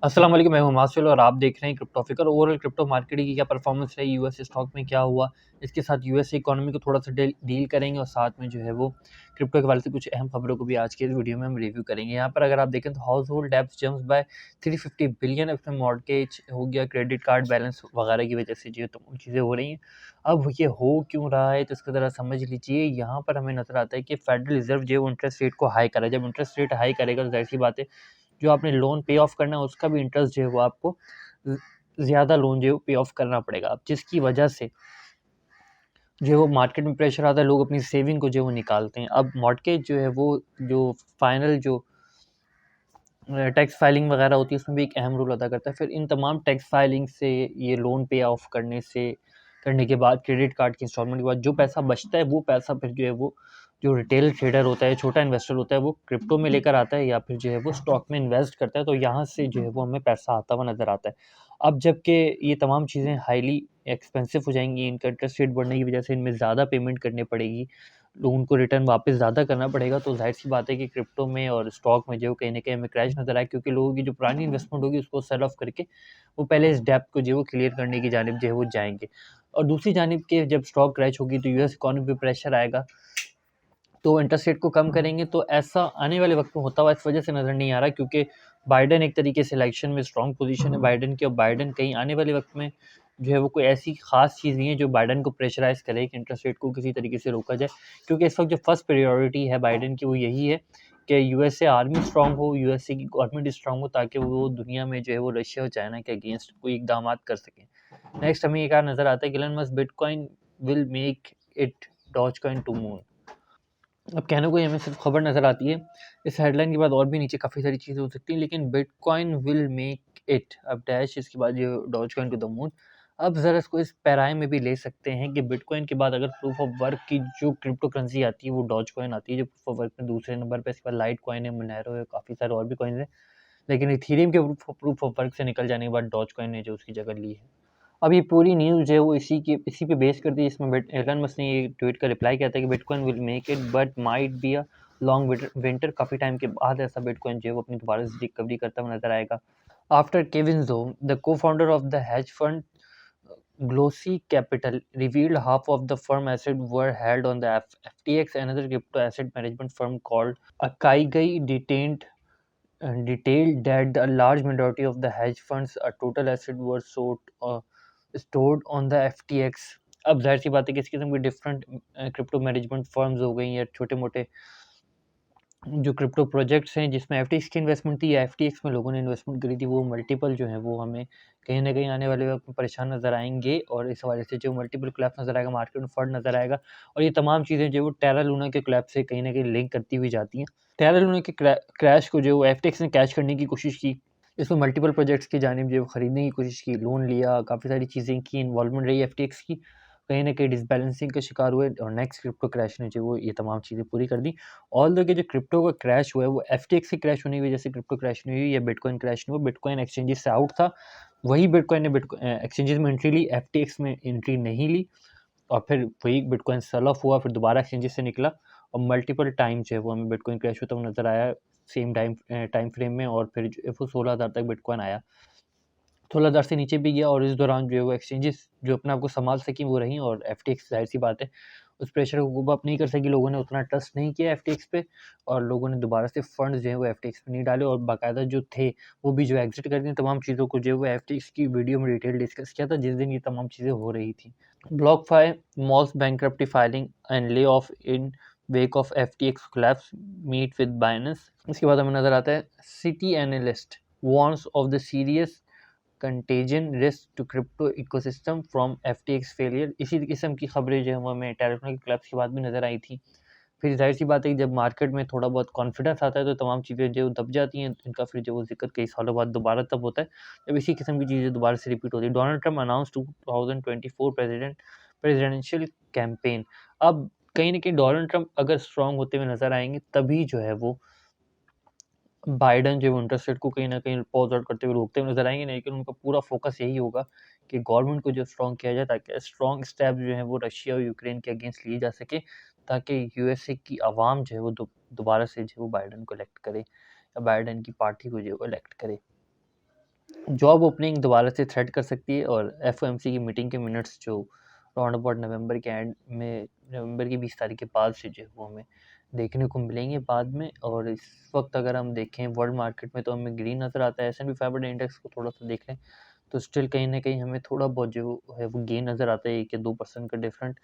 अस्सलाम वालेकुम, मैं हूं मासूल और आप देख रहे हैं क्रिप्टोफिकर। ओवरऑल क्रिप्टो मार्केट की क्या परफॉर्मेंस रही, यूएस स्टॉक में क्या हुआ, इसके साथ यूएस इकोनॉमी को थोड़ा सा डील करेंगे और साथ में जो है वो क्रिप्टो के वाले से कुछ अहम खबरों को भी आज के इस वीडियो में हम रिव्यू करेंगे। यहाँ पर अगर आप देखें तो household debts jumps by 350 billion, इसमें मॉर्गेज हो गया, क्रेडिट कार्ड बैलेंस वगैरह की वजह से जो तमाम चीज़ें हो रही हैं। अब ये हो क्यों रहा है तो इसका ज़रा समझ लीजिए। यहाँ पर हमें नजर आता है कि फेडरल रिजर्व जो है वो इंटरेस्ट रेट को हाई करा। जब इंटरेस्ट रेट हाई करेगा तो जाहिर सी बात है जो आपने लोन पे ऑफ करना है उसका भी इंटरेस्ट जो है वो आपको ज़्यादा लोन जो है पे ऑफ करना पड़ेगा। अब जिसकी वजह से जो है वो मार्केट में प्रेशर आता है, लोग अपनी सेविंग को जो है वो निकालते हैं। अब मॉर्गेज जो है वो जो फाइनल जो टैक्स फाइलिंग वगैरह होती है उसमें भी एक अहम रोल अदा करता है। फिर इन तमाम टैक्स फाइलिंग से, ये लोन पे ऑफ करने के बाद, क्रेडिट कार्ड की इंस्टॉलमेंट के बाद जो पैसा बचता है वो पैसा फिर जो है वो जो रिटेल ट्रेडर होता है, छोटा इन्वेस्टर होता है, वो क्रिप्टो में लेकर आता है या फिर जो है वो स्टॉक में इन्वेस्ट करता है। तो यहाँ से जो है वो हमें पैसा आता हुआ नज़र आता है। अब जबकि ये तमाम चीज़ें हाईली एक्सपेंसिव हो जाएंगी, इनका इंटरेस्ट रेट बढ़ने की वजह से इनमें ज़्यादा पेमेंट करनी पड़ेगी, लोगों को रिटर्न वापस ज़्यादा करना पड़ेगा। तो जाहिर सी बात है कि क्रिप्टो में और स्टॉक में जो कहीं न कहीं हमें क्रैश नज़र आए, क्योंकि लोगों की जो पुरानी इन्वेस्टमेंट होगी उसको सेल ऑफ करके वो पहले इस डेब्ट को जो है वो क्लियर करने की जानिब जो है वो जाएँगे। और दूसरी जानिब के जब स्टॉक क्रैश होगी तो यूएस इकोनॉमी पे प्रेशर आएगा, तो इंटरेस्ट रेट को कम करेंगे। तो ऐसा आने वाले वक्त में होता हुआ इस वजह से नज़र नहीं आ रहा, क्योंकि बाइडन एक तरीके से इलेक्शन में स्ट्रॉन्ग पोजीशन है बाइडन की, और बाइडन कहीं आने वाले वक्त में जो है वो कोई ऐसी खास चीज़ नहीं है जो बाइडन को प्रेशराइज करे कि इंटरेस्ट रेट को किसी तरीके से रोका जाए। क्योंकि इस वक्त जो फर्स्ट प्रायोरिटी है बाइडन की वो यही है कि यूएसए आर्मी स्ट्रांग हो, यूएसए की गवर्नमेंट स्ट्रांग हो, ताकि वो दुनिया में जो है वो रशिया और चाइना के अगेंस्ट कोई इकदाम कर सकें। नेक्स्ट हमें ये कहा नज़र आता है कि Elon Musk bitcoin will make it doge coin to moon. अब कहने को ये हमें सिर्फ खबर नज़र आती है, इस हेडलाइन के बाद और भी नीचे काफ़ी सारी चीज़ें हो सकती हैं, लेकिन बिटकॉइन विल मेक इट, अब डैश इसके बाद ये doge coin to the moon. अब ज़रा इसको इस पैराए में भी ले सकते हैं कि बिटकॉइन के बाद अगर प्रूफ ऑफ वर्क की जो क्रिप्टो करेंसी आती है वो डॉज कॉइन आती है, जो प्रूफ ऑफ वर्क में दूसरे नंबर पे। इसके बाद लाइट कॉइन है, मोनेरो है, काफ़ी सारे और भी कॉइन है, लेकिन इथीरियम के प्रूफ ऑफ वर्क से निकल जाने के बाद डॉज कॉइन ने जो उसकी जगह ली है। अब ये पूरी न्यूज़ जो है वो इसी पे बेस करती है, जिसमें एलन मस्क ने ये ट्वीट का रिप्लाई किया था कि bitcoin will make it but might be a long winter. काफ़ी टाइम के बाद ऐसा बिटकॉइन जो है वो अपनी दोबारा से रिकवरी करता हुआ नजर आएगा। आफ्टर केविन जो द को founder of the hedge fund glossy capital revealed half of the firm assets were held on the FTX, another crypto asset management firm called Akaigai detailed that a large majority of the hedge funds total asset were stored on the FTX। अब जाहिर सी बात है कि इस किस्म की different crypto management firms हो गई या छोटे मोटे जो क्रिप्टो प्रोजेक्ट्स हैं जिसमें एफटीएक्स की इन्वेस्टमेंट थी या एफटीएक्स में लोगों ने इन्वेस्टमेंट करी थी, वो मल्टीपल जो है वो हमें कहीं ना कहीं आने वाले वक्त में परेशान नज़र आएंगे। और इस हवाले से जो मल्टीपल क्लैप नज़र आएगा, मार्केट में फंड नज़र आएगा, और ये तमाम चीज़ें जो वो टेरा लूना के क्लैप से कहीं ना कहीं लिंक करती हुई जाती हैं। टेरा लूना के क्रैश को जो एफटीएक्स ने कैच करने की कोशिश की, इसमें मल्टीपल प्रोजेक्ट्स की जानिब जो खरीदने की कोशिश की, लोन लिया, काफ़ी सारी चीज़ें की, इन्वॉल्वमेंट रही एफटीएक्स की, कहीं न कहीं डिसबैलेंसिंग का शिकार हुए और नेक्स्ट क्रिप्टो क्रैश ने जो वो ये तमाम चीज़ें पूरी कर दी। ऑल्दो कि जो क्रिप्टो का क्रैश हुआ है वो एफटीएक्स से क्रैश होने की वजह से क्रिप्टो क्रैश नहीं हुई या बिटकॉइन क्रैश नहीं हुआ। बिटकॉइन एक्सचेंजेस से आउट था, वही बिटकॉइन ने एक्सचेंजेस में एंट्री ली, एफटीएक्स में एंट्री नहीं ली, और फिर वही बिटकॉइन सेल ऑफ हुआ, फिर दोबारा एक्सचेंजेस से निकला, और मल्टीपल टाइम जो है वो हमें बिटकॉइन क्रैश होता हुआ नज़र आया सेम टाइम फ्रेम में, और फिर जो है वो 16,000 तक बिटकॉइन आया, 16,000 से नीचे भी गया, और इस दौरान जो है वो एक्सचेंजेस जो अपने आप को संभाल सकी वो रहीं, और एफटीएक्स जाहिर सी बात है उस प्रेशर को कोप अप नहीं कर सकी, लोगों ने उतना ट्रस्ट नहीं किया एफटीएक्स पे, और लोगों ने दोबारा से फंड्स जो है वो एफटीएक्स पे नहीं डाले, और बाकायदा जो थे वो भी जो एग्जिट कर दिए। तमाम चीज़ों को जो है वो एफटीएक्स की वीडियो में डिटेल डिस्कस किया था जिस दिन ये तमाम चीज़ें हो रही थी। BlockFi malls bankruptcy filing and layoff in wake of FTX collapse meet with Binance। इसके बाद हमें नजर आता है city analyst warns of the serious contagion risk to crypto ecosystem from FTX failure। इसी किस्म की खबरें जो है वो हमें टेराफोन के collapse के बाद भी नजर आई थी। फिर जाहिर सी बात है कि जब मार्केट में थोड़ा बहुत कॉन्फिडेंस आता है तो तमाम चीज़ें जो दब जाती हैं, इनका फिर जो वो जिक्र कई सालों बाद दोबारा तब होता है जब इसी किस्म की चीज़ें दोबारा से रिपीट होती है। Donald Trump announce 2024 presidential campaign. अब कहीं ना कहीं डोनाल्ड ट्रम्प अगर स्ट्रांग होते हुए नजर आएंगे तभी जो है वो बाइडन जो है इंटरेस्ट रेट को कहीं न कहीं पॉज़ आउट करते हुए रोकते हुए नज़र आएँगे, लेकिन उनका पूरा फ़ोकस यही होगा कि गवर्नमेंट को जो स्ट्रॉन्ग किया जाए, ताकि स्ट्रॉन्ग स्टेप जो है वो रशिया और यूक्रेन के अगेंस्ट लिए जा सके, ताकि यूएसए की आवाम जो है वो दोबारा से जो है वो बाइडन को इलेक्ट करे या बाइडन की पार्टी को जो है वो इलेक्ट करे। जॉब ओपनिंग दोबारा से थ्रेट कर सकती है और एफओएमसी की मीटिंग के मिनट्स जो राउंड अबाउट नवंबर के एंड में, नवंबर की 20 तारीख के बाद से जो है वो हमें देखने को मिलेंगे बाद में। और इस वक्त अगर हम देखें वर्ल्ड मार्केट में तो हमें ग्रीन नज़र आता है। S&P 500 इंडेक्स को थोड़ा सा देख लें तो स्टिल कहीं न कहीं हमें थोड़ा बहुत जो है वो गेन नज़र आता है, 1 या 2% का डिफरेंट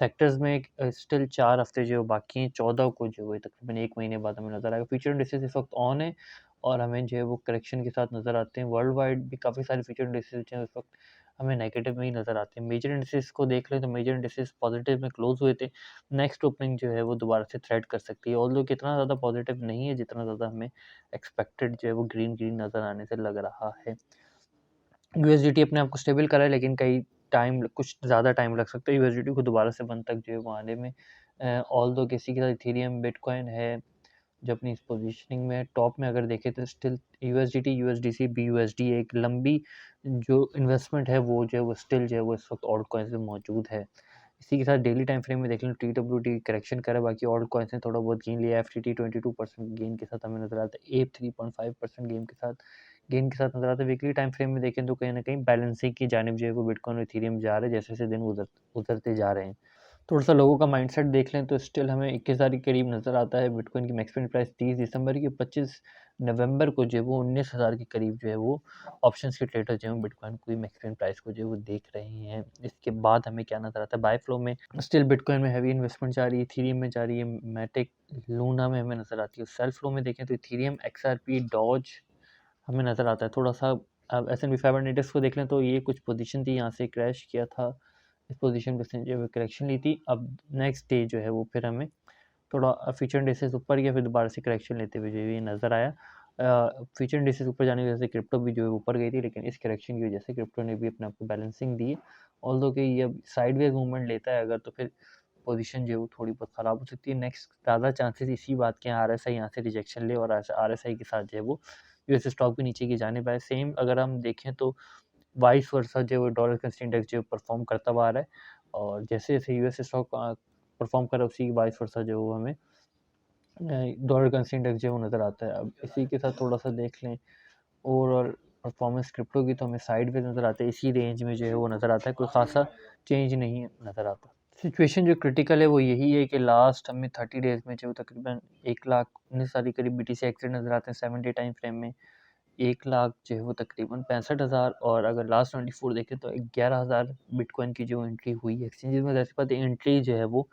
सेक्टर्स में। स्टिल 4 हफ्ते जो बाकी हैं, 14 को जो है तकरीबन 1 महीने बाद हमें नज़र आएगा। फ्यूचर इंडिसेस इस वक्त ऑन है और हमें जो है वो करेक्शन के साथ नज़र आते हैं। वर्ल्ड वाइड भी काफ़ी सारे फ्यूचर इंडिसेस जो हैं उस वक्त हमें नेगेटिव में ही नज़र आते हैं। मेजर इंडिसेस को देख लें तो मेजर इंडिसेस पॉजिटिव में क्लोज हुए थे। नेक्स्ट ओपनिंग जो है वो दोबारा से थ्रेड कर सकती है, ऑल्दो कितना ज़्यादा पॉजिटिव नहीं है जितना ज़्यादा हमें एक्सपेक्टेड जो है वो ग्रीन ग्रीन नज़र आने से लग रहा है। यूएसडीटी अपने आप को स्टेबल करा है लेकिन कई टाइम कुछ ज़्यादा टाइम लग सकता है यूएसडीटी को दोबारा से 1 तक जो है वो आने में। ऑल्दो किसी के साथ इथेरियम, बिटकॉइन है जो अपनी इस पोजीशनिंग में टॉप में अगर देखें तो स्टिल यूएसडीटी, यूएसडीसी, बीयूएसडी एक लंबी जो इन्वेस्टमेंट है वो जो है वो स्टिल जो है वो इस वक्त ऑल्ट कॉइन्स में मौजूद है। इसी के साथ डेली टाइम फ्रेम में देख लें टीडब्ल्यूटी करेक्शन करा, बाकी ऑल्ट कॉइन्स ने थोड़ा बहुत गेन लिया। एफटीटी 22% गेन के साथ हमें नजर आता है। एप 3.5% गेन के साथ नजर आता है। वीकली टाइम फ्रेम में देखें तो कहीं ना कहीं बैलेंसिंग की जानिब जो है वो बिटकॉइन और इथेरियम जा रहे हैं जैसे जैसे दिन उतरते जा रहे हैं। थोड़ा-सा लोगों का माइंडसेट देख लें तो स्टिल हमें 21,000 के करीब नज़र आता है। बिटकॉइन की मैक्सिमम प्राइस 30 दिसंबर की, 25 नवंबर को जो है वो 19,000 के करीब जो है वो ऑप्शंस के ट्रेडर जो हैं बिटकॉइन की मैक्सिमम प्राइस को जो है वो देख रहे हैं। इसके बाद हमें क्या नज़र आता है बाय फ्लो में स्टिल बिटकॉइन में हैवी इन्वेस्टमेंट जा रही है, इथेरियम में जा रही है, मैटिक, लूना में हमें नज़र आती है। सेल फ्लो में देखें तो इथेरियम, एक्सआरपी, डॉज हमें नज़र आता है। थोड़ा-सा अब S&P 500 इंडेक्स को देख लें तो ये कुछ पोजीशन थी, यहाँ से क्रैश किया था। इस पोजीशन पे इसने जो है करेक्शन ली थी। अब नेक्स्ट डे जो है वो फिर हमें थोड़ा फ्यूचर इंडेक्सेस ऊपर गया, फिर दोबारा से करेक्शन लेते हुए जो है ये नज़र आया। फ्यूचर इंडेक्सेस ऊपर जाने की वजह से क्रिप्टो भी जो है ऊपर गई थी, लेकिन इस करेक्शन की वजह से क्रिप्टो ने भी अपने आप को बैलेंसिंग दी है। ऑल्दो कि ये अब साइडवेज मूवमेंट लेता है अगर तो फिर पोजीशन जो है वो थोड़ी बहुत ख़राब हो सकती है। नेक्स्ट ज़्यादा चांसेस इसी बात के हैं आरएसआई यहाँ से रिजेक्शन ले और आरएसआई के साथ जो है वो यूएस स्टॉक भी नीचे की जानिब आए। सेम अगर हम देखें तो वाइस वर्सा जो है डॉलर कंस्ट्रेंट इंडेक्स जो परफॉर्म करता हुआ आ रहा है और जैसे-जैसे यूएस स्टॉक परफॉर्म कर रहा है उसी की वाइस वर्सा जो है वो हमें डॉलर कंस्ट्रेंट इंडेक्स जो है वो नज़र आता है। अब इसी के साथ थोड़ा-सा देख लें ओवरऑल परफॉर्मेंस क्रिप्टो की तो हमें साइडवेज नज़र आता है, इसी रेंज में जो है वो नज़र आता है, कोई ख़ासा चेंज नहीं नज़र आता। सिचुएशन जो क्रिटिकल है वो यही है कि लास्ट हमें 30 डेज़ में जो तकरीबन 1,19,000 के करीब बीटीसी एक्सेस नज़र आते हैं 7 डे टाइम फ्रेम में। 1 लाख जो है वो तकरीबन 65,000 और अगर लास्ट 24 देखें तो 11,000 बिटकॉइन की जो एंट्री हुई है एक्सचेंजेस में। ज़ाहिर सी बात है एंट्री जो है वो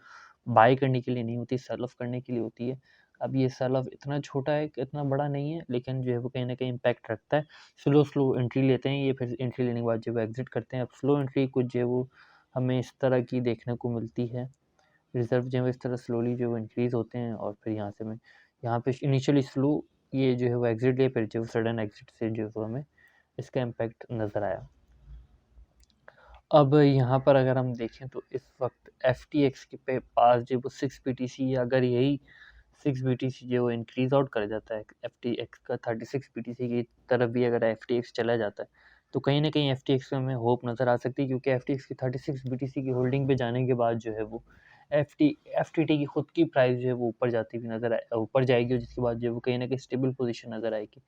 बाय करने के लिए नहीं होती, सेल ऑफ करने के लिए होती है। अब ये सेल ऑफ इतना छोटा है कि इतना बड़ा नहीं है, लेकिन जो है वो कहीं न कहीं इम्पैक्ट रखता है। स्लो एंट्री लेते हैं ये, फिर एंट्री लेने के बाद जो है एग्ज़िट करते हैं। अब स्लो एंट्री कुछ जो है वो हमें इस तरह की देखने को मिलती है। रिज़र्व जो है वो इस तरह स्लोली जो है वो इंक्रीज़ होते हैं और फिर यहाँ से मैं यहाँ पे इनिशियली स्लो ये जो है वो एग्ज़िट लिए, फिर जो सडन एग्ज़िट से जो है वो हमें इसका इम्पैक्ट नज़र आया। अब यहाँ पर अगर हम देखें तो इस वक्त एफटीएक्स के पे पास जो वो 6 बीटीसी, अगर यही 6 बीटीसी जो इंक्रीज आउट कर जाता है एफटीएक्स का 36 बीटीसी की तरफ भी अगर एफटीएक्स चला जाता है तो कहीं ना कहीं एफटीएक्स में हमें होप नज़र आ सकती है, क्योंकि एफटीएक्स की 36 बीटीसी की होल्डिंग पे जाने के बाद जो है वो एफटीटी की खुद की प्राइस जो है वो ऊपर जाती हुई ऊपर जाएगी और जिसके बाद जो है वो कहीं ना कहीं स्टेबल पोजीशन नज़र आएगी।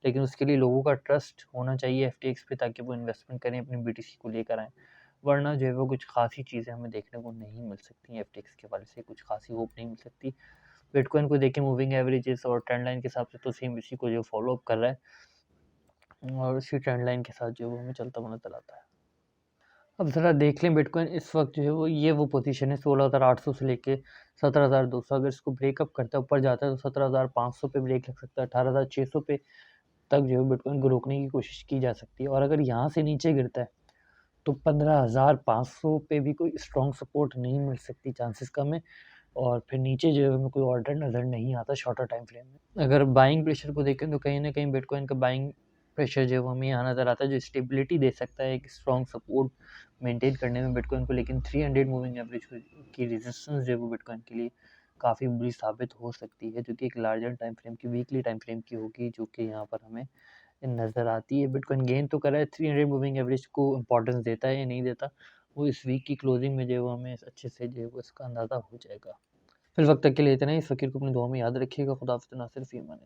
लेकिन उसके लिए लोगों का ट्रस्ट होना चाहिए एफटीएक्स पे ताकि वो इन्वेस्टमेंट करें, अपनी बीटीसी को लेकर आएँ। वरना जो है वो कुछ ख़ासी चीज़ें हमें देखने को नहीं मिल सकती एफटीएक्स के हवाले से, कुछ ख़ासी होप नहीं मिल सकती। बिटकॉइन को देखें मूविंग एवरेजेस और ट्रेंड लाइन के हिसाब से तो सेम इसी को जो फॉलो अप कर रहा है और उसी ट्रेंड लाइन के साथ जो है वो हमें चलता हुआ नज़र आता है। अब ज़रा देख लें बिटकॉइन इस वक्त जो है वो पोजीशन है 16,800 से लेके 17,200। अगर इसको ब्रेकअप करता है ऊपर जाता है तो 17,500 पे ब्रेक लग सकता है, 18,600 पे तक जो है बिटकॉइन को रोकने की कोशिश की जा सकती है। और अगर यहाँ से नीचे गिरता है तो 15,500 पे भी कोई स्ट्रॉन्ग सपोर्ट नहीं मिल सकती, चांसेस कम है। और फिर नीचे जो है हमें कोई ऑर्डर नज़र नहीं आता शॉर्टर टाइम फ्रेम में। अगर बाइंग प्रेशर को देखें तो कहीं ना कहीं बिटकॉइन का बाइंग प्रेशर जो है वो हमें यहाँ नज़र आता है, जो स्टेबिलिटी दे सकता है एक स्ट्रॉन्ग सपोर्ट मेंटेन करने में बिटकॉइन को। लेकिन 300 मूविंग एवरेज की रेजिस्टेंस जो है वो बिटकॉइन के लिए काफ़ी बुरी साबित हो सकती है, जो कि एक लार्जर टाइम फ्रेम की वीकली टाइम फ्रेम की होगी, जो कि यहाँ पर हमें नज़र आती है। बिटकॉइन गेन तो कर रहा है, 300 मूविंग एवरेज को इम्पोर्टेंस देता है या नहीं देता, वो इस वीक की क्लोजिंग में जो है वो हमें अच्छे से जो है वो इसका अंदाज़ा हो जाएगा। फिर वक्त तक के लिए इतना ही। इस फ़कीर को अपनी दुआ में याद रखिएगा। खुदा हाफ़िज़। नासिर फ़ी अमान अल्लाह।